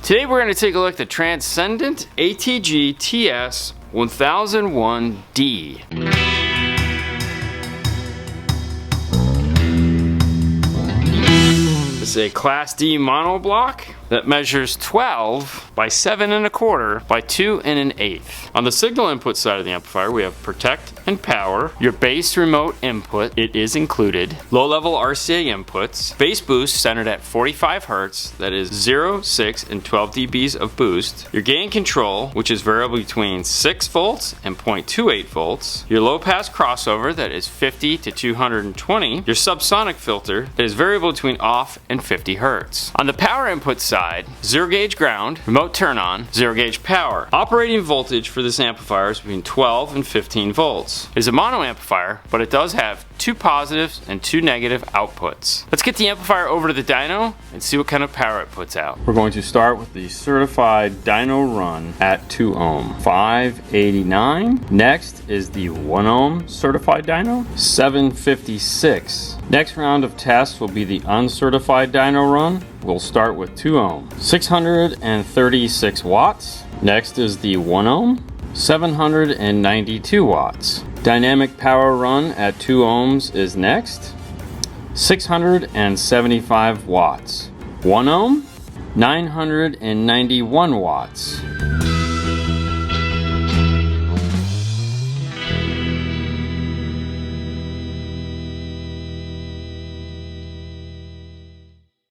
Today we're going to take a look at the Transcendent ATG TS1001D. This is a Class D monoblock that measures 12 by 7 1/4 by 2 1/8. On the signal input side of the amplifier, we have protect and power, your bass remote input, it is included, low-level RCA inputs, bass boost centered at 45 Hz, that is 0, 6, and 12 dBs of boost, your gain control, which is variable between 6 volts and 0.28 volts, your low-pass crossover, that is 50 to 220, your subsonic filter, that is variable between off and 50 Hz. On the power input side, 0 gauge ground, remote turn on, 0 gauge power. Operating voltage for this amplifier is between 12 and 15 volts. It is a mono amplifier, but it does have 2 positives and 2 negative outputs. Let's get the amplifier over to the dyno and see what kind of power it puts out. We're going to start with the certified dyno run at 2 ohm, 589. Next is the 1 ohm certified dyno, 756. Next round of tests will be the uncertified dyno run. We'll start with 2 ohm, 636 watts. Next is the 1 ohm, 792 watts. Dynamic power run at 2 ohms is next, 675 watts. 1 ohm, 991 watts.